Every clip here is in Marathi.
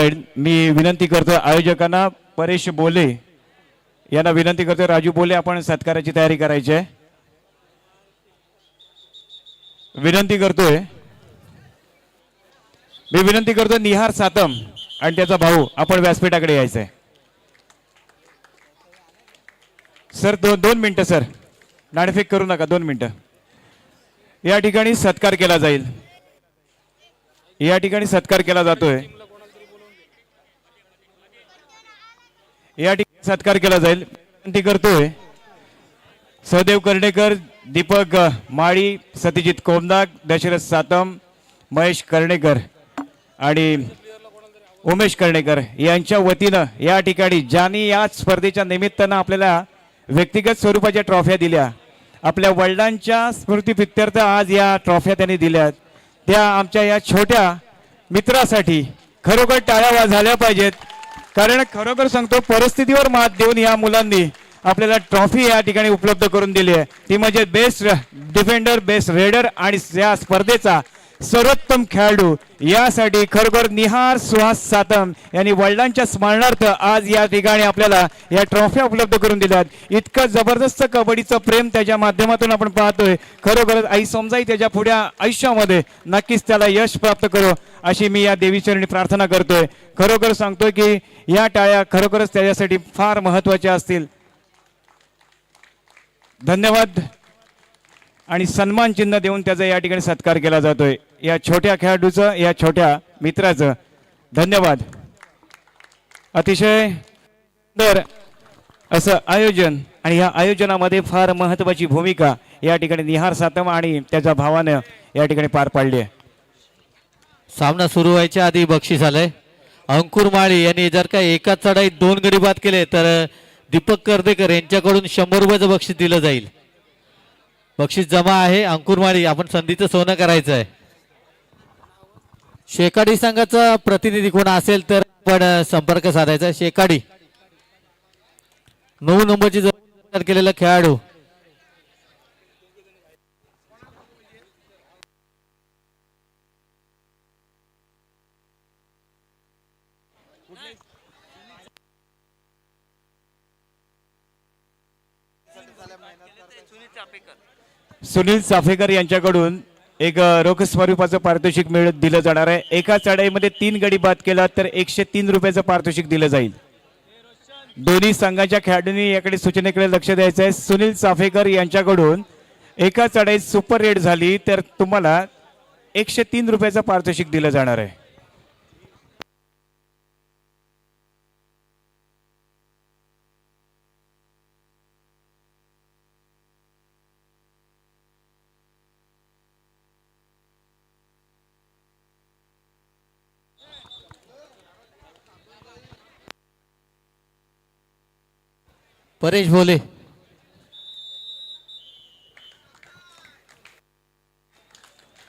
जाईल। मी विनंती करतो आयोजकांना परेश बोले यांना विनंती करतो, राजू बोले आपण सत्काराची तयारी करायची आहे, विनंती करतोय। मी विनंती करतो निहार सातम आणि त्याचा भाऊ आपण व्यासपीठाकडे यायचंय। सर दोन मिनिटं सर, नाणेफेक करू नका, 2 मिनिटं। या ठिकाणी सत्कार केला जाईल, या ठिकाणी सत्कार केला जातोय, या ठिकाणी सत्कार केला जाईल। विनंती करतोय सहदेव कर्णेकर, दीपक माळी, सतीजित कोमनाग, दशरथ सातम, महेश कर्णेकर आणि उमेश कर्णेकर यांच्या वतीनं या ठिकाणी ज्यांनी या स्पर्धेच्या निमित्तानं आपल्याला व्यक्तिगत स्वरूपाच्या ट्रॉफ्या दिल्या, आपल्या वडिलांच्या स्मृतीप्रित्यर्थ आज या ट्रॉफ्या त्यांनी दिल्या, त्या आमच्या या छोट्या मित्रासाठी खरोखर टाळ्या झाल्या पाहिजेत। कारण खरोखर सांगतो परिस्थितीवर मात देऊन या मुलांनी आपल्याला ट्रॉफी या ठिकाणी उपलब्ध करून दिली आहे, ती म्हणजे बेस्ट डिफेंडर, बेस्ट रेडर आणि या स्पर्धेचा सर्वोत्तम खेळाडू। यासाठी खरोखर निहार सुहास सातम यांनी वडिलांच्या स्मरणार्थ आज या ठिकाणी आपल्याला या ट्रॉफ्या उपलब्ध करून दिल्यात। इतकं जबरदस्त कबड्डीचं प्रेम त्याच्या माध्यमातून आपण पाहतोय। खरोखरच आई समजाई त्याच्या पुढ्या आयुष्यामध्ये नक्कीच त्याला यश प्राप्त करो अशी मी या देवीचरणी प्रार्थना करतोय। खरोखर सांगतोय की या टाळ्या खरोखरच त्याच्यासाठी फार महत्त्वाच्या असतील। धन्यवाद आणि सन्मान चिन्ह देऊन त्याचा या ठिकाणी सत्कार केला जातोय। या छोट्या खेळाडूचं, या छोट्या मित्राचं धन्यवाद। अतिशय सुंदर असं आयोजन आणि या आयोजनामध्ये फार महत्त्वाची भूमिका या ठिकाणी निहार सातम आणि त्याच्या भावानं या ठिकाणी पार पाडली आहे। सामना सुरू व्हायच्या आधी बक्षीस आलंय। अंकुर माळी यांनी जर का एका चढाईत 2 गडी बाद केले तर दीपक कर्देकर यांच्याकडून 100 रुपयाचं बक्षीस दिलं जाईल। बक्षीस जमा आहे। अंकुर माळी आपण संधीचं सोनं करायचं आहे। शेकाडी संघाचा प्रतिनिधी कोण असेल तर आपण संपर्क साधायचा। शेकाडी 9 नंबरची जबाबदारी केलेला खेळाडू सुनील चाफेकर यांच्याकडून एक रोख स्वरूपाचं पारितोषिक दिलं जाणार आहे। एका चढाईमध्ये 3 गडी बाद केला तर 103 रुपयाचं पारितोषिक दिलं जाईल। दोन्ही संघाच्या खेळाडूंनी याकडे सूचनेकडे लक्ष द्यायचं आहे। सुनील चाफेकर यांच्याकडून एका चढाईत सुपर रेड झाली तर तुम्हाला 103 रुपयाचं पारितोषिक दिलं जाणार आहे। परेश बोले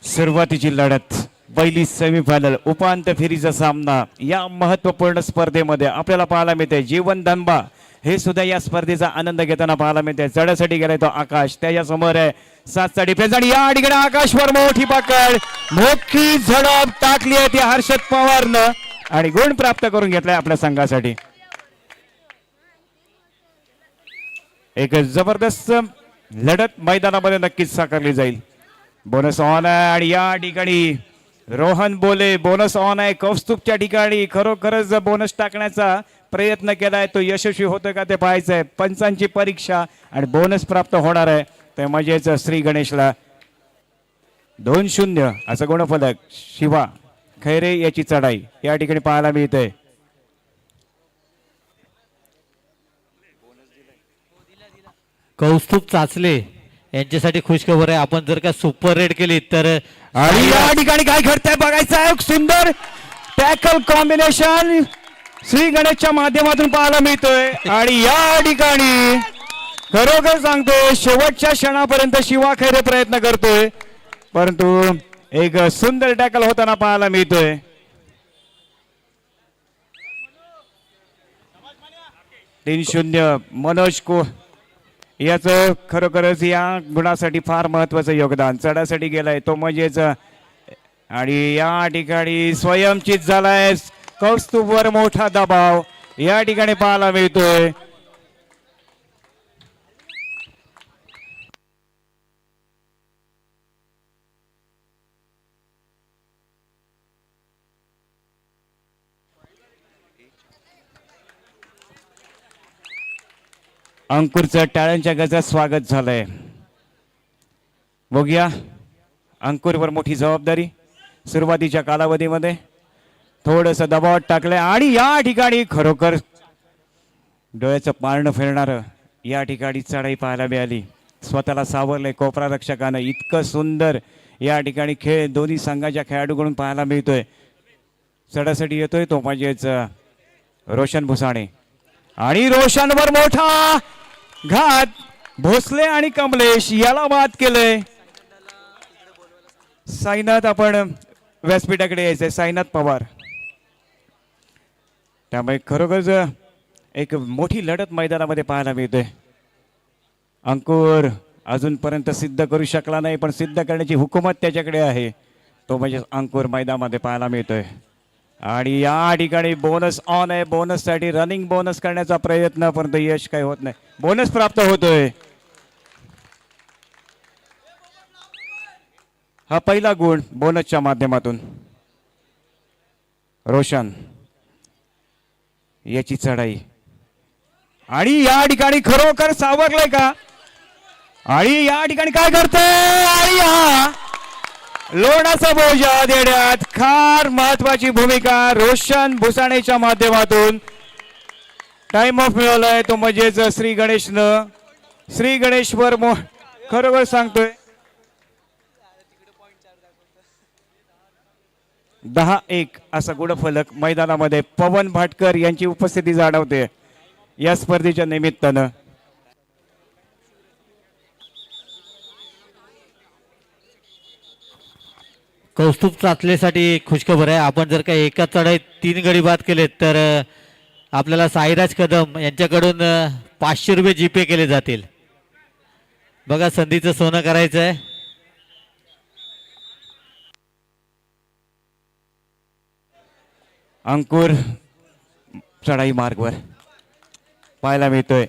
सुरुवातीची लढत, पहिली सेमीफायनल उपांत्य फेरीचा सामना या महत्त्वपूर्ण स्पर्धेमध्ये आपल्याला पाहायला मिळते। जीवन धनबा हे सुद्धा या स्पर्धेचा आनंद घेताना पाहायला मिळते। चढ्यासाठी गेलाय तो आकाश, त्याच्या समोर आहे 7चा डिफेन्स आणि या ठिकाणी आकाशवर मोठी पकड, मोठी झडप टाकली आहे ती हर्षद पवारनं आणि गुण प्राप्त करून घेतलाय आपल्या संघासाठी। एक जबरदस्त लढत मैदानामध्ये नक्कीच साकारली जाईल। बोनस ऑन आहे आणि या ठिकाणी रोहन बोले बोनस ऑन आहे। कौस्तुभच्या ठिकाणी खरोखरच बोनस टाकण्याचा प्रयत्न केलाय, तो यशस्वी होतोय का ते पाहायचं आहे। पंचांची परीक्षा आणि बोनस प्राप्त होणार आहे ते म्हणजेच श्री गणेशला 2-0 असं गुणफलक शिवा खैरे याची चढाई या ठिकाणी पाहायला मिळते। कौस्तुभ चाचले यांच्यासाठी खुशखबर आहे। आपण जर का सुपर रेड केली तर आणि या ठिकाणी काय घडतंय बघायचं आहे। सुंदर टॅकल कॉम्बिनेशन श्री गणेशच्या माध्यमातून पाहायला मिळतोय आणि या ठिकाणी खरोखर सांगतो शेवटच्या क्षणापर्यंत शिवा खैरे प्रयत्न करतोय परंतु एक सुंदर टॅकल होताना पाहायला मिळतोय। तीन 0 मनोज को याचं खरोखरच या गुणासाठी फार महत्वाचं योगदान। चढासाठी गेलाय तो म्हणजेच आणि या ठिकाणी स्वयंचित झालाय कौस्तुभवर मोठा दबाव या ठिकाणी पाहायला मिळतोय. अंकुरचं टाळ्यांच्या गजरात स्वागत झालंय. बघूया अंकुरवर मोठी जबाबदारी सुरुवातीच्या कालावधीमध्ये थोडस दबावात टाकलंय आणि या ठिकाणी खरोखर डोळ्याचं पारणं फिरणार या ठिकाणी चढाई पाहायला मिळाली. स्वतःला सावरलंय कोपरा रक्षकानं. इतकं सुंदर या ठिकाणी खेळ दोन्ही संघाच्या खेळाडूकडून पाहायला मिळतोय. चढासाठी येतोय तो म्हणजेच रोशन भुसाणे आणि रोशनवर मोठा घात. भोसले आणि कमलेश याला बाद केलंय. साईनाथ आपण व्यासपीठाकडे यायचंय. साईनाथ पवार. त्यामुळे खरोखर एक मोठी लढत मैदानामध्ये पाहायला मिळते. अंकुर अजूनपर्यंत सिद्ध करू शकला नाही पण सिद्ध करण्याची हुकूमत त्याच्याकडे आहे. तो म्हणजे अंकुर मैदानामध्ये पाहायला मिळतोय. आणि या ठिकाणी बोनस ऑन आहे. बोनस साठी रनिंग बोनस करण्याचा प्रयत्न परंतु यश काही होत नाही. बोनस प्राप्त होतोय. हा पहिला गुण बोनसच्या माध्यमातून. रोशन याची चढाई आणि या ठिकाणी खरोखर सावरलंय का आणि या ठिकाणी काय करतोय आणि हा लोणाचा बोजा देण्यात फार महत्वाची भूमिका रोशन भुसाणेच्या माध्यमातून टाइम ऑफ मिळवलाय. तो म्हणजेच श्री गणेशनं. श्री गणेशवर खरोखर सांगतोय 10-1 असा गुणफलक मैदानामध्ये पवन भाटकर यांची उपस्थिती जाणवते या स्पर्धेच्या निमित्तानं. कौस्तुभ चाचलेसाठी खुशखबर आहे. आपण जर का एका चढाईत 3 गडी बाद केलेत तर आपल्याला साईराज कदम यांच्याकडून 500 रुपये जीपे केले जातील. बघा संधीचं सोनं करायचं आहे. अंकुर चढाई मार्गवर पाहायला मिळतोय.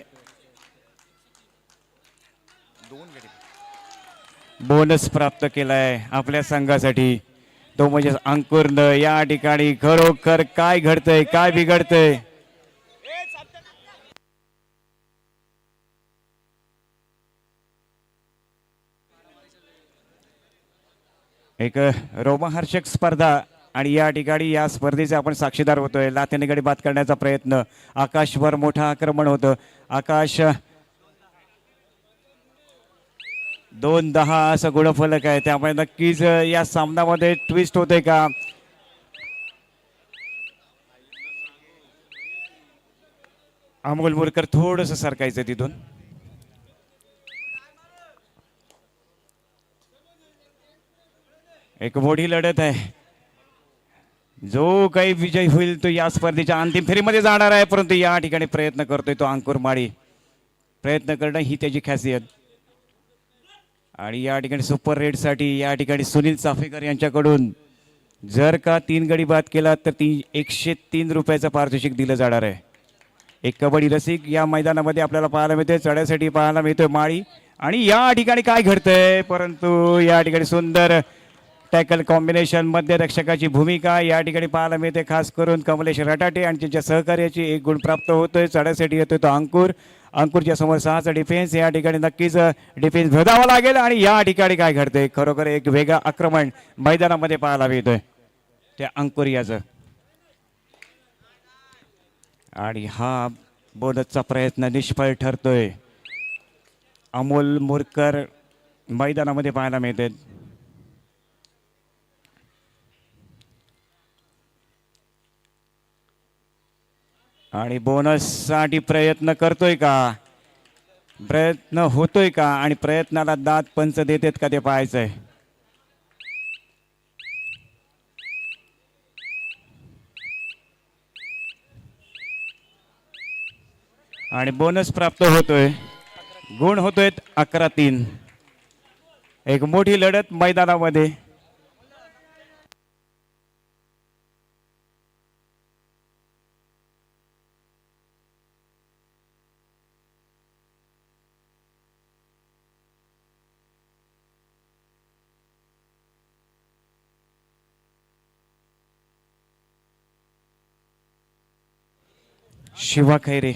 बोनस प्राप्त केलाय आपल्या संघासाठी. तो म्हणजे अंकुरनं. या ठिकाणी खरोखर काय घडतंय काय बिघडतंय. एक रोमहर्षक स्पर्धा आणि या ठिकाणी या स्पर्धेचे आपण साक्षीदार होतोय. लाथेने गडी बाद करण्याचा प्रयत्न. आकाशवर मोठं आक्रमण होतं. आकाश 2-10 असं गुणफलक आहे. त्यामुळे नक्कीच या सामन्यामध्ये ट्विस्ट होते का. अमोल मुरकर थोडस सरकायचं तिथून. एक मोठी लढत आहे. जो काही विजय होईल तो या स्पर्धेच्या अंतिम फेरीमध्ये जाणार आहे. परंतु या ठिकाणी प्रयत्न करतोय तो अंकुर माळी. प्रयत्न करणं ही त्याची खासियत. आणि या ठिकाणी सुपर रेड साठी या ठिकाणी सुनील चाफेकर यांच्याकडून जर का 3 गडी बाद केला तर 103 रुपयाचं पारितोषिक दिलं जाणार आहे. एक कबड्डी रसिक या मैदानामध्ये आपल्याला पाहायला मिळते. चढ्यासाठी पाहायला मिळतोय माळी. आणि या ठिकाणी काय घडतंय परंतु या ठिकाणी सुंदर टॅकल कॉम्बिनेशन मध्य रक्षकाची भूमिका या ठिकाणी पाहायला मिळते. खास करून कमलेश रटाटे आणि त्यांच्या सहकार्याची एक गुण प्राप्त होतोय. चढ्यासाठी येतोय तो अंकुर. अंकुरच्या समोर 6चा डिफेन्स. या ठिकाणी नक्कीच डिफेन्स भरावा लागेल. आणि या ठिकाणी काय घडतंय खरोखर एक वेगळं आक्रमण मैदानामध्ये पाहायला मिळतोय त्या अंकुर याचं. आणि हा बोनसचा प्रयत्न निष्फळ ठरतोय. अमोल मुरकर मैदानामध्ये पाहायला मिळते. आणि बोनस साठी प्रयत्न करतोय का. प्रयत्न होतोय का आणि प्रयत्नाला दाद पंच देतात का ते पाहायचंय. आणि बोनस प्राप्त होतोय. गुण होतोय 11-3. एक मोठी लढत मैदानामध्ये. शिवा खैरे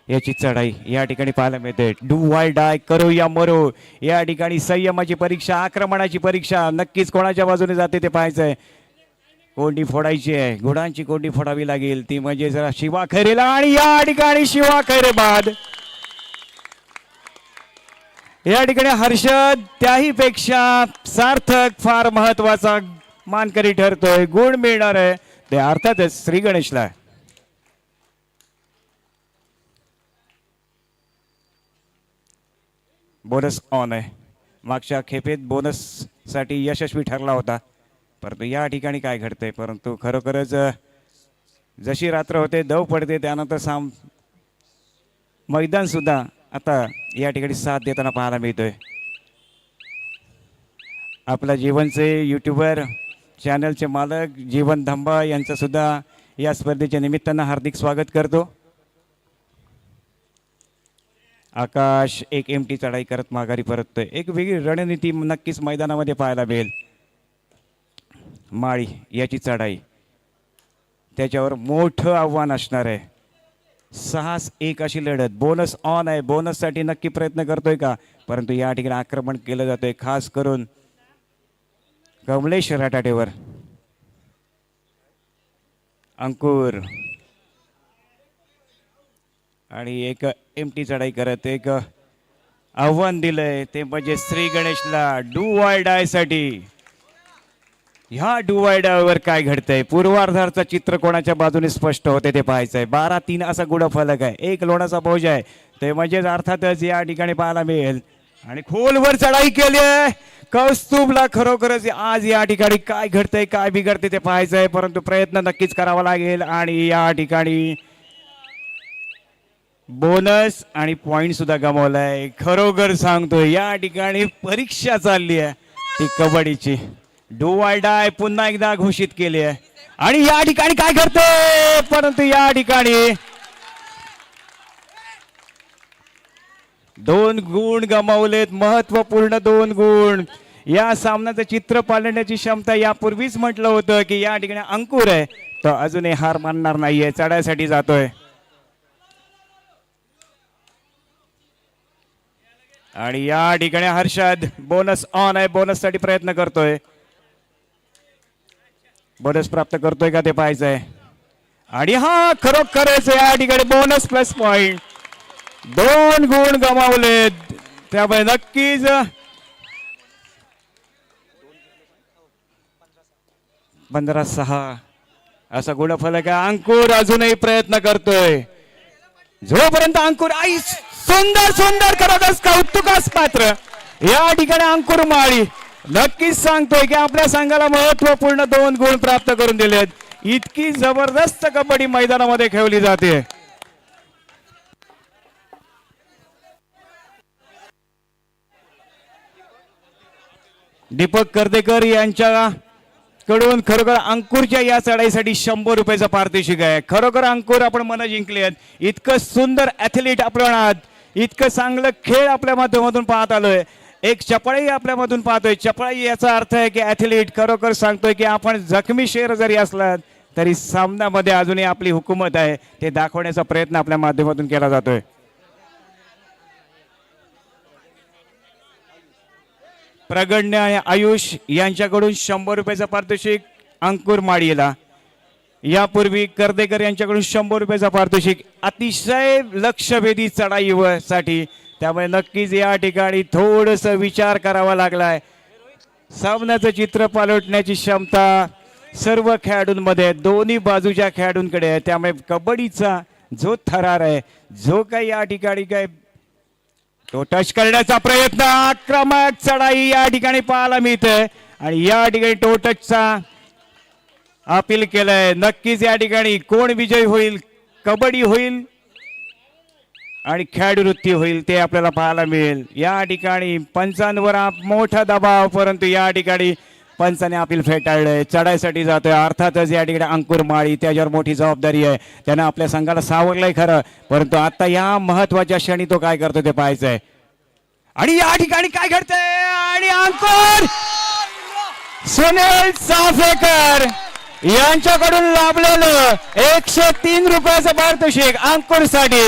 याची चढाई या ठिकाणी पाहायला मिळते. डू वाय डाय, करो या मरो, या ठिकाणी संयमाची परीक्षा, आक्रमणाची परीक्षा नक्कीच कोणाच्या बाजूने जाते ते पाहायचंय. कोंडी फोडायची आहे, घोडांची कोंडी फोडावी लागेल, ती म्हणजे जरा शिवा खैरेला. आणि या ठिकाणी शिवा खैरे बाद. या ठिकाणी हर्षद त्याही पेक्षा सार्थक फार महत्वाचा मानकरी ठरतोय. गुण मिळणार आहे ते अर्थातच श्री गणेशला. बोनस ऑन आहे. मागच्या खेपेत बोनस साठी यशस्वी ठरला होता, परंतु या ठिकाणी काय घडतंय. परंतु खरोखरच जशी रात्र होते दव पडते त्यानंतर मैदान सुद्धा आता या ठिकाणी साथ देताना पाहायला मिळतोय. आपल्या जीवनचे युट्यूबर चॅनलचे मालक जीवन धंबा यांचं सुद्धा या स्पर्धेच्या निमित्तानं हार्दिक स्वागत करतो. आकाश एक एमटी चढाई करत माघारी परततोय. एक वेगळी रणनीती नक्कीच मैदानामध्ये पाहायला मिळेल. माळी याची चढाई, त्याच्यावर मोठं आव्हान असणार आहे. 6-1 अशी लढत. बोनस ऑन आहे, बोनससाठी नक्की प्रयत्न करतोय का, परंतु या ठिकाणी आक्रमण केलं जातंय खास करून कमलेश राटाटेवर. अंकुर आणि एक एमटी चढाई करत एक आव्हान दिलंय ते म्हणजे श्री गणेशला डू वाय डाय साठी. ह्या डू वाय डाय वर काय घडतंय, पूर्वार्धाचं चित्र कोणाच्या बाजूने स्पष्ट होते ते पाहायचंय. 12-3 असा गुणफलक आहे, एक लोणाचा भोज आहे, ते म्हणजेच अर्थातच या ठिकाणी पाहायला मिळेल. आणि खोलवर चढाई केली आहे कौस्तुभला. खरोखरच आज या ठिकाणी काय घडतंय काय बिघडते ते पाहायचंय, परंतु प्रयत्न नक्कीच करावा लागेल. आणि या ठिकाणी बोनस आणि पॉइंट सुद्धा गमावलाय. खरोखर सांगतोय या ठिकाणी परीक्षा चालली आहे ती कबड्डीची. डू वाय डाय पुन्हा एकदा घोषित केली आहे. आणि या ठिकाणी काय घडतंय, परंतु या ठिकाणी 2 गुण गमावलेत, महत्वपूर्ण 2 गुण. या सामन्याचं चित्र पालटण्याची क्षमता यापूर्वीच म्हटलं होतं की या ठिकाणी अंकुर आहे तो अजूनही हार मानणार नाहीये, चढायसाठी जातोय. आणि या ठिकाणी हर्षद बोनस ऑन आहे, बोनस साठी प्रयत्न करतोय. बोनस प्राप्त करतोय का ते पाहायचंय. आणि हा खरोखरच या ठिकाणी बोनस प्लस पॉइंट. 2 गुण गमावलेत, त्यामुळे नक्कीच 15-6 असा गुणफलक आहे. अंकुर अजूनही प्रयत्न करतोय. जोपर्यंत अंकुर आई सुंदर सुंदर खरोखर कौतुकास पात्र या ठिकाणी अंकुर माळी नक्कीच सांगतोय की आपल्या संघाला महत्वपूर्ण 2 गुण प्राप्त करून दिलेत. इतकी जबरदस्त कबड्डी मैदानामध्ये खेळली जाते. दीपक कर्देकर यांच्या कडून खरोखर अंकुरच्या या चढाईसाठी 100 रुपयाचा पारितोषिक आहे. खरोखर अंकुर आपण मन जिंकले आहेत. इतकं सुंदर ॲथलीट आपल्या, इतकं चांगलं खेळ आपल्या माध्यमातून पाहत आलोय. एक चपळाई आपल्यामधून पाहतोय. चपळाई याचा अर्थ आहे की ॲथलीट खरोखर सांगतोय की आपण जखमी शेर जरी असलात तरी सामन्यामध्ये अजूनही आपली हुकूमत आहे, ते दाखवण्याचा प्रयत्न आपल्या माध्यमातून केला जातोय. प्रगण्य आणि आयुष यांच्याकडून 100 रुपयाचा पारितोषिक अंकुर माळीला. यापूर्वी कर्देकर यांच्याकडून 100 रुपयाचा पारितोषिक अतिशय लक्षवेधी चढाईसाठी. त्यामुळे नक्कीच या ठिकाणी थोडस विचार करावा लागलाय. सामन्याचं चित्र पालटण्याची क्षमता सर्व खेळाडूंमध्ये, दोन्ही बाजूच्या खेळाडूंकडे आहे. त्यामुळे कबड्डीचा जो थरार आहे, जो काही या ठिकाणी काय तो टच करण्याचा प्रयत्न, आक्रमक चढाई या ठिकाणी पाहायला मिळते. आणि या ठिकाणी तो टचचा अपील केलंय. नक्कीच या ठिकाणी कोण विजयी होईल, कबड्डी होईल आणि खेळाडू वृत्ती होईल ते आपल्याला पाहायला मिळेल. या ठिकाणी पंचांवर मोठा दबाव, परंतु या ठिकाणी पंचाने अपील फेटाळलंय. चढाईसाठी जातोय. अर्थातच या ठिकाणी अंकुर माळी, त्याच्यावर मोठी जबाबदारी आहे. त्यानं आपल्या संघाला सावरलंय खरं, परंतु आता या महत्वाच्या क्षणी तो काय करतो ते पाहायचंय. आणि या ठिकाणी काय घडतंय, आणि अंकुर सुनील चाफेकर यांच्याकडून लाभलेलं 103 रुपयाचं पारितोषिक अंकुर साठी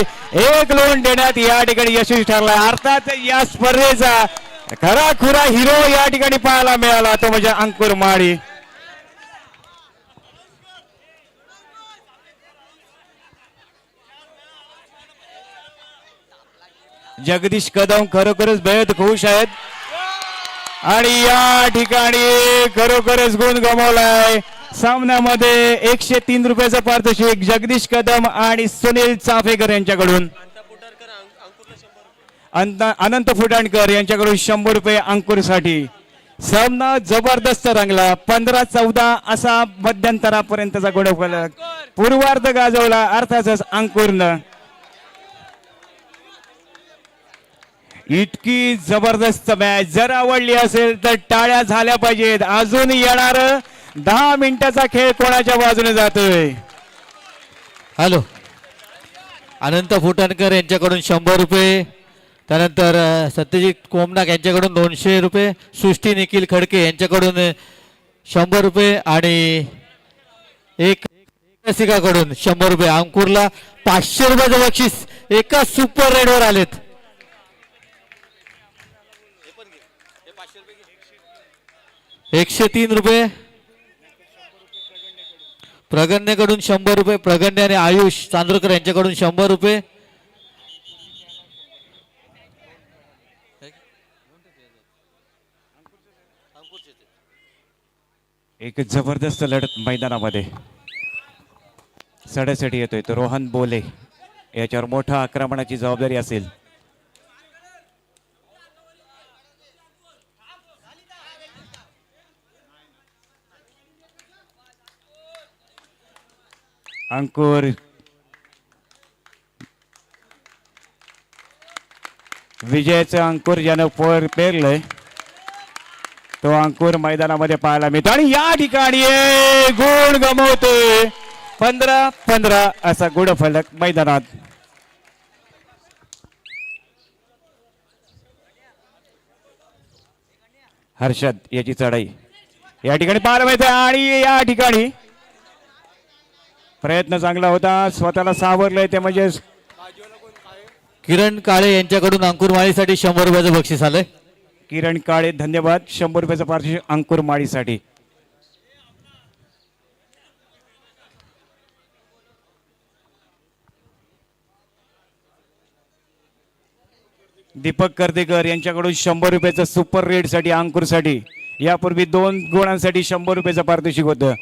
एक लोन देण्यात या ठिकाणी यशस्वी ठरला. अर्थात या स्पर्धेचा खरा खुरा हिरो या ठिकाणी पाहायला मिळाला तो म्हणजे अंकुर माळी. जगदीश कदम खरोखरच बेहद खुश आहेत आणि या ठिकाणी खरोखरच गुण गमावलाय. सामन्यामध्ये 103 रुपयाचं पारितोषिक जगदीश कदम आणि सुनील चाफेकर यांच्याकडून, अनंत फुटाणकर यांच्याकडून 100 रुपये अंकुरसाठी. सामना जबरदस्त रंगला. 15-14 असा मध्यंतरापर्यंतचा गुणफलक पूर्वार्ध गाजवला अर्थातच अंकुरनं. इतकी जबरदस्त मॅच जर आवडली असेल तर टाळ्या झाल्या पाहिजेत. अजून येणार 10 मिनिटाचा खेळ कोणाच्या बाजूने जातोय. हॅलो, अनंत फुटाणकर यांच्याकडून 100 रुपये, त्यानंतर सत्यजित कोमनाक यांच्याकडून 200 रुपये, सृष्टी निखिल खडके यांच्याकडून 100 रुपये आणि एक रसिकाकडून 100 रुपये. अंकुरला 500 रुपयाचं बक्षीस एका सुपर रेडवर आलेत. 103 रुपये प्रगण्यकडून 100 रुपये. प्रगण्य आणि आयुष चांदोरकर यांच्याकडून 100 रुपये. एक जबरदस्त लढत मैदानामध्ये सड्यासाठी येतोय तो रोहन बोले. याच्यावर मोठा आक्रमणाची जबाबदारी असेल. अंकुर विजयाचं अंकुर ज्यानं पेरलंय तो अंकुर मैदानामध्ये पाहायला मिळतो आणि या ठिकाणी गुण गमवतोय. 15-15 असा गुणफलक मैदानात. हर्षद याची चढाई या ठिकाणी पाहायला मिळते आणि या ठिकाणी प्रयत्न चांगला होता. स्वतःला सावरलंय ते म्हणजे किरण काळे यांच्याकडून अंकुर माळीसाठी 100 रुपयाचं बक्षीस आलंय. किरण काळे धन्यवाद. 100 रुपयाचं पारितोषिक अंकुर माळीसाठी. दीपक कर्देकर यांच्याकडून 100 रुपयाचं सुपर रेड साठी अंकुरसाठी. यापूर्वी 2 गुणांसाठी 100 रुपयाचं पारितोषिक होतं.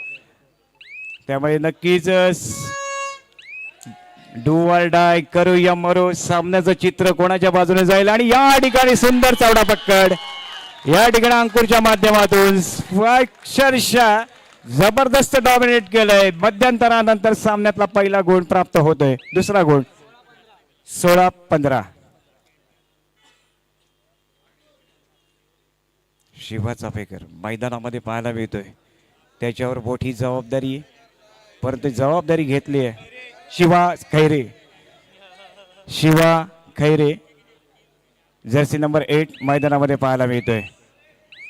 त्यामुळे नक्कीच डू ऑर डाय करू या मरो सामन्याचं चित्र कोणाच्या बाजूने जाईल आणि या ठिकाणी सुंदर चावडा पक्कड या ठिकाणी अंकुरच्या माध्यमातून अक्षरशः जबरदस्त डॉमिनेट केलंय. मध्यंतरानंतर सामन्यातला पहिला गुण प्राप्त होतोय. दुसरा गुण 16-15. शिवा चाफेकर मैदानामध्ये पाहायला मिळतोय. त्याच्यावर मोठी जबाबदारी, परंतु जबाबदारी घेतली आहे शिवा खैरे जर्सी नंबर 8 मैदानामध्ये पाहायला मिळतोय.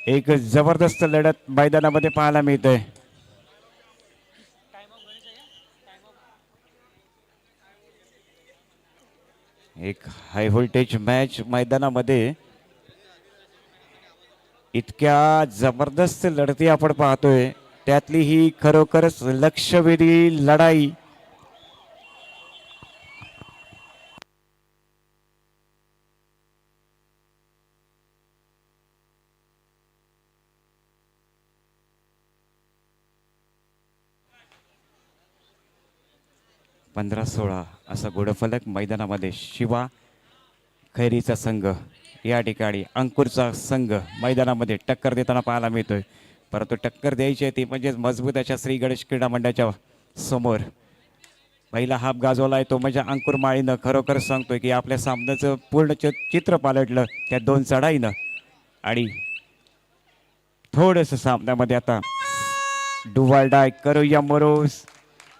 एक जबरदस्त लढत मैदानामध्ये पाहायला मिळतोय. एक हाय व्होल्टेज मॅच मैदानामध्ये. इतक्या जबरदस्त लढती आपण पाहतोय. त्यातली ही खरोखरच लक्षवेधी लढाई. पंधरा 16 असा गुणफलक मैदानामध्ये. शिवा खैरीचा संघ या ठिकाणी अंकुरचा संघ मैदानामध्ये टक्कर देताना पाहायला मिळतोय. परंतु टक्कर द्यायची आहे ती म्हणजे मजबूत अशा श्री गणेश क्रीडा मंडळाच्या समोर. पहिला हाफ गाजवला आहे तो म्हणजे अंकुर माळीनं. खरोखर सांगतोय की आपल्या सामन्याचं पूर्ण चित्र पालटलं त्या 2 चढाईनं. आणि थोडंसं सामन्यामध्ये आता डुवाल डाय करो या मरो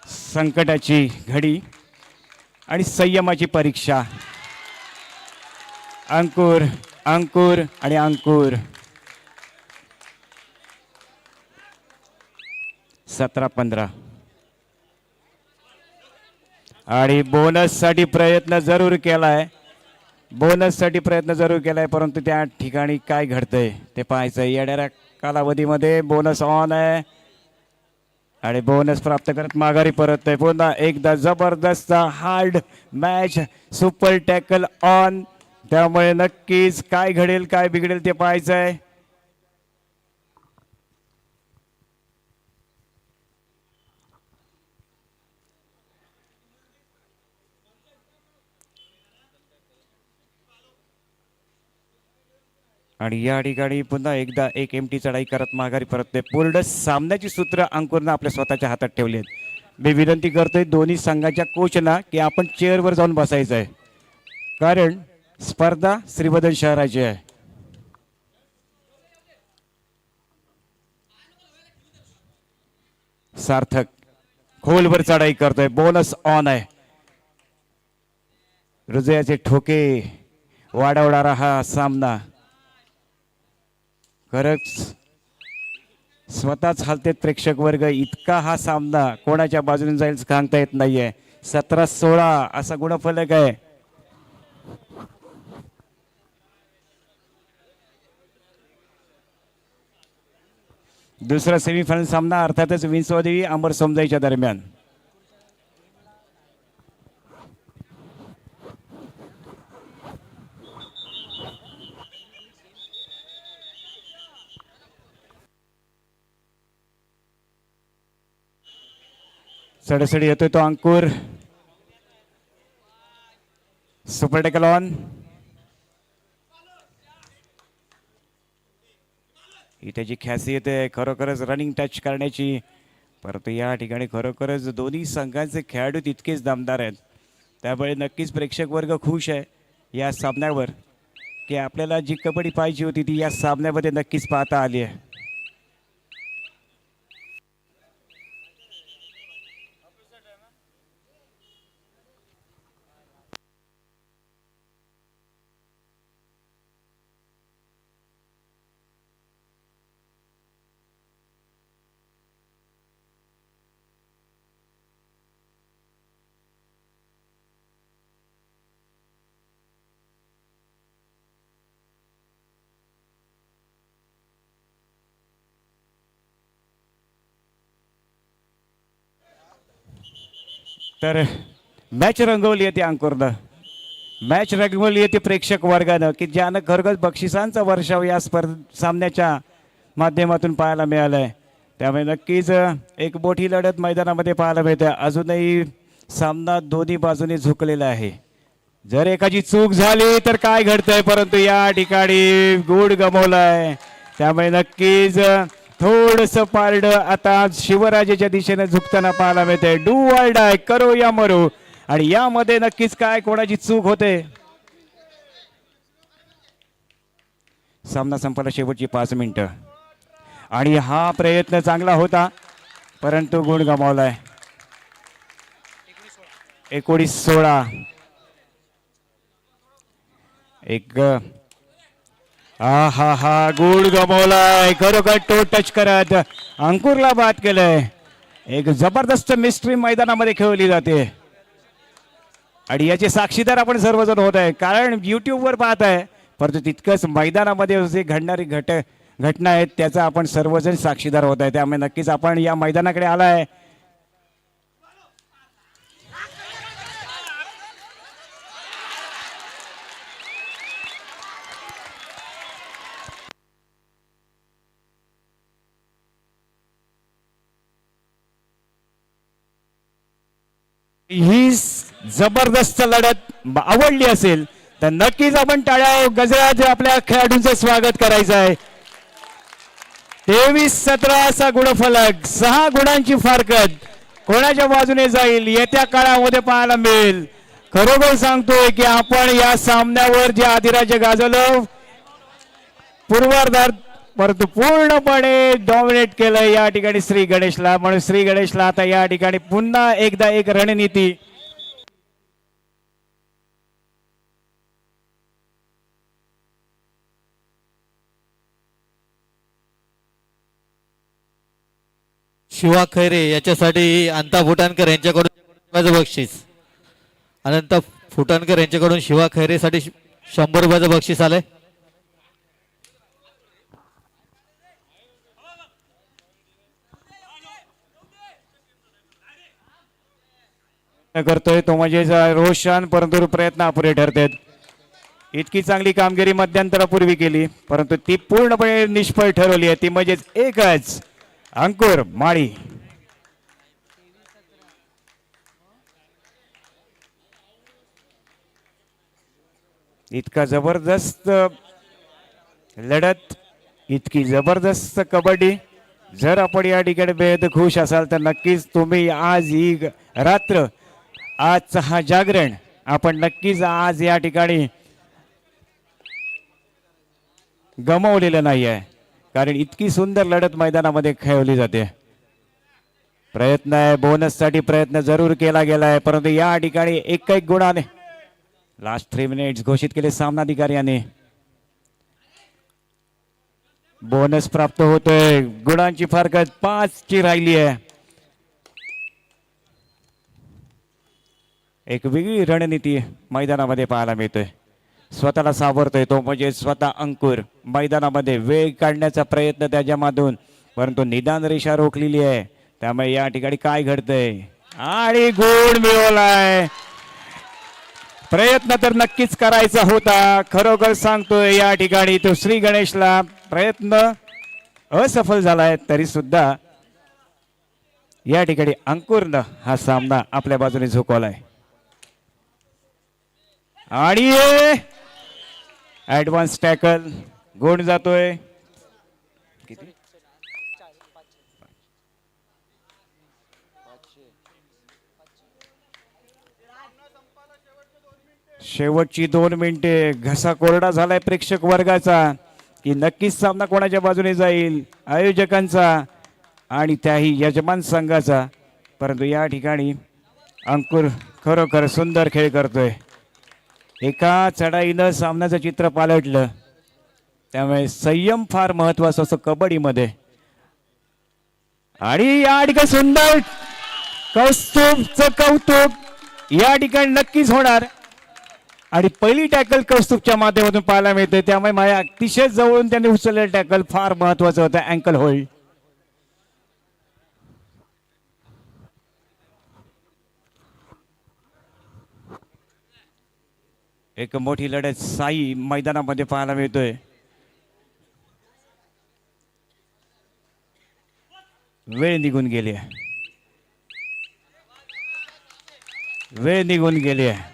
संकटाची घडी आणि संयमाची परीक्षा. अंकुर आणि अंकुर 17-15. आणि बोनस साठी प्रयत्न जरूर केलाय, परंतु त्या ठिकाणी काय घडतंय ते पाहायचं. येणाऱ्या कालावधीमध्ये बोनस ऑन आहे आणि बोनस प्राप्त करत माघारी परत आहे. पुन्हा एकदा जबरदस्त hard match, super tackle on. त्यामुळे नक्कीच काय घडेल काय बिघडेल ते पाहायचं आहे. आणि या ठिकाणी पुन्हा एकदा एक एमटी चढाई करत माघारी परतते. पूर्ण सामन्याची सूत्र अंकुरनं आपल्या स्वतःच्या हातात ठेवली आहेत. मी विनंती करतोय दोन्ही संघाच्या कोचना की आपण चेअरवर जाऊन बसायचं आहे, कारण स्पर्धा श्रीवर्धन शहराची आहे. सार्थक खोलवर चढाई करतोय, बोनस ऑन आहे. हृदयाचे ठोके वाढवणारा हा सामना. खरंच स्वतःच हलतेत प्रेक्षक वर्ग. इतका हा सामना कोणाच्या बाजूने जाईल सांगता येत नाहीये. 17-16 असा गुणफलक आहे. दुसरा सेमीफायनल सामना अर्थातच विंचवादेवी अमर समजाईच्या दरम्यान. सडसडी येतोय तो अंकुर. Super tackle on. इथे जी खासियत आहे खरोखरच रनिंग टच करण्याची, परंतु या ठिकाणी खरोखरच दोन्ही संघांचे खेळाडू तितकेच दमदार आहेत. त्यामुळे नक्कीच प्रेक्षक वर्ग खुश आहे या सामन्यावर, की आपल्याला जी कबड्डी पाहिजे होती ती या सामन्यामध्ये नक्कीच पाहता आली आहे. तर मॅच रंगवली आहे ती अंकुरनं, मॅच रंगवली आहे ती प्रेक्षक वर्गानं, की ज्यानं खरगच बक्षिसांचा वर्षाव या सामन्याच्या माध्यमातून पाहायला मिळालाय. त्यामुळे नक्कीच एक मोठी लढत मैदानामध्ये पाहायला मिळते. अजूनही सामना दोन्ही बाजूने झुकलेला आहे. जर एखादी चूक झाली तर काय घडतंय, परंतु या ठिकाणी गुड गमवलाय. त्यामुळे नक्कीच थोडस पारड आता शिवराजेच्या दिशेने झुकताना पाहायला मिळते. डू ऑर डाय, करो या मरो. आणि यामध्ये नक्कीच काय कोणाची चूक होते. सामना संपला, शेवटची 5 मिनिटं. आणि हा प्रयत्न चांगला होता, परंतु गुण गमावलाय. 19-16. एक हा गुड गमावलाय. खरोखर टो टच करत अंकुरला बाद केलंय. एक जबरदस्त मिस्ट्री मैदानामध्ये खेळली जाते आणि याचे साक्षीदार आपण सर्वजण होत आहे, कारण युट्यूबवर पाहत आहे, परंतु तितकंच मैदानामध्ये जे घडणारी घटना आहेत त्याचा आपण सर्वजण साक्षीदार होत आहे. त्यामुळे नक्कीच आपण या मैदानाकडे आलाय. ही जबरदस्त लढत आवडली असेल तर नक्कीच आपण टाळ्या गजरात आपल्या खेळाडूंचं स्वागत करायचं आहे. 23-17 असा गुणफलक, 6 गुणांची फारकत कोणाच्या बाजूने जाईल येत्या काळामध्ये पाहायला मिळेल. खरोखर सांगतोय की आपण या सामन्यावर जे अधिराज्य गाजवलं पूर्वार्धात, परंतु पूर्णपणे डॉमिनेट केलं या ठिकाणी श्री गणेशला. म्हणून श्री गणेशला आता या ठिकाणी पुन्हा एकदा एक रणनीती. शिवा खैरे याच्यासाठी अंता फुटाणकर यांच्याकडून बक्षीस. अनंत फुटाणकर यांच्याकडून शिवा खैरेसाठी 100 रुपयाचं बक्षीस आलंय. करतोय तो म्हणजे रोशन, परंतु प्रयत्न अपुरे ठरतात. इतकी चांगली कामगिरी मध्यंतरापूर्वी केली परंतु ती पूर्णपणे निष्फळ ठरवली आहे. ती म्हणजेच एकच अंकुर माळी. इतका जबरदस्त लढत, इतकी जबरदस्त कबड्डी. जर आपण या ठिकाणी बेहद खुश असाल तर नक्कीच तुम्ही आज ही रात्र, आजचा हा जागरण आपण नक्कीच आज या ठिकाणी गमावलेलं नाही आहे. कारण इतकी सुंदर लढत मैदानामध्ये खेळवली जाते. प्रयत्न आहे, बोनससाठी प्रयत्न जरूर केला गेला आहे परंतु या ठिकाणी एक गुणाने लास्ट 3 मिनिट्स घोषित केले सामनाधिकारी यांनी. बोनस प्राप्त होतोय. गुणांची फरकत 5 ची राहिली आहे. एक वेगळी रणनीती मैदानामध्ये पाहायला मिळतोय. स्वतःला सावरतोय तो म्हणजे स्वतः अंकुर. मैदानामध्ये वेग काढण्याचा प्रयत्न त्याच्यामधून परंतु निदान रेषा रोखलेली आहे. त्यामुळे या ठिकाणी काय घडतंय आणि गुण मिळवलाय. प्रयत्न तर नक्कीच करायचा होता. खरोखर सांगतोय या ठिकाणी तो श्री गणेशला प्रयत्न असफल झालाय तरी सुद्धा या ठिकाणी अंकुरनं हा सामना आपल्या बाजूने झुकवलाय. आणि ऍडव्हान्स टॅकल गुण जातोय. किती शेवटची 2 मिनिटे. घसा कोरडा झालाय प्रेक्षक वर्गाचा की नक्कीच सामना कोणाच्या बाजूने जाईल, आयोजकांचा आणि त्याही यजमान संघाचा. परंतु या ठिकाणी अंकुर खरोखर सुंदर खेळ करतोय. एका चढाईनं सामन्याचं चित्र पालटलं. त्यामुळे संयम फार महत्वाचा असतो कबड्डीमध्ये. आणि या ठिकाणी सुंदर कौस्तुभचं कौतुक या ठिकाणी नक्कीच होणार. आणि पहिली टॅकल कौस्तुभच्या माध्यमातून पाहायला मिळते. त्यामुळे माझ्या अतिशय जवळून त्यांनी उचललेलं टॅकल फार महत्वाचं होतं. Ankle hold. एक मोठी लढत साई मैदानामध्ये पाहायला मिळतोय. वेळ निघून गेली आहे. वेळ निघून गेली आहे.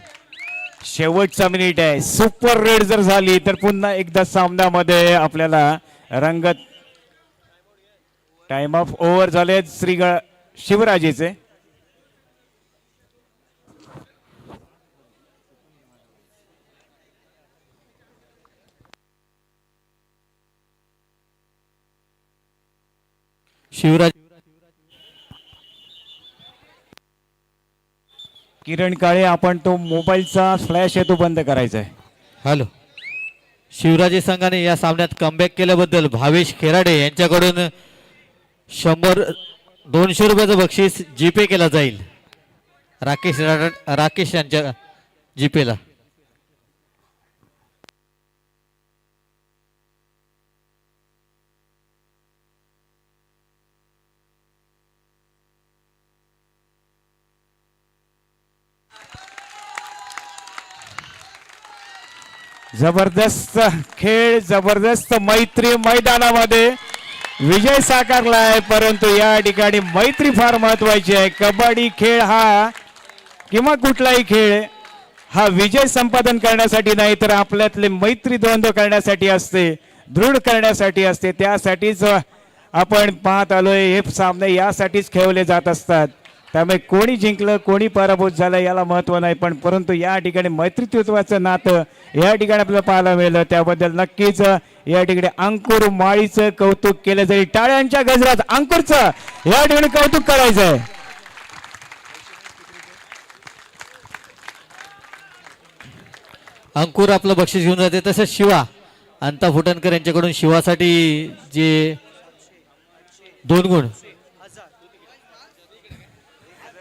शेवटचा मिनिट आहे. सुपर रेड जर झाली तर पुन्हा एकदा सामन्यामध्ये आपल्याला रंगत. टाइम ऑफ ओव्हर झाले श्री शिवराजेचे. शिवराज किरण काळे आपण तो मोबाईलचा फ्लॅश आहे तो बंद करायचा आहे. हॅलो. शिवराजे संघाने या सामन्यात कमबॅक केल्याबद्दल भावेश खेराडे यांच्याकडून 200 रुपयाचं बक्षीस जीपे केला जाईल. राकेश यांच्या जीपेला. जबरदस्त खेळ, जबरदस्त मैत्री मैदानामध्ये विजय साकारलाय. परंतु या ठिकाणी मैत्री फार महत्वाची आहे. कबड्डी खेळ हा किंवा कुठलाही खेळ हा विजय संपादन करण्यासाठी नाही तर आपल्यातले मैत्री द्वंद्व करण्यासाठी असते, दृढ करण्यासाठी असते. त्यासाठीच आपण पाहत आलोय. हे सामने यासाठीच खेळवले जात असतात. त्यामुळे कोणी जिंकलं कोणी पराभूत झालं याला महत्व नाही. पण परंतु या ठिकाणी मैत्रीत्वाचं नातं या ठिकाणी आपल्याला पाहायला मिळालं. त्याबद्दल नक्कीच या ठिकाणी अंकुर माळीचं कौतुक केलं जाईल. टाळ्यांच्या गजरात अंकुरचं या ठिकाणी कौतुक करायचं आहे. अंकुर आपलं बक्षीस घेऊन जाते. तसंच शिवा अंता फुटणकर यांच्याकडून शिवासाठी जे 2 गुण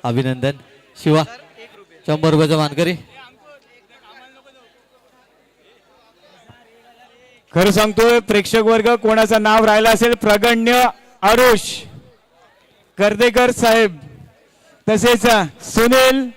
अभिनंदन. शिवा 100 रुपयाचा मानकरी. खरं सांगतोय प्रेक्षक वर्ग कोणाचं नाव राहिलं असेल प्रगण्य आरुष कर्देकर साहेब तसेच सुनील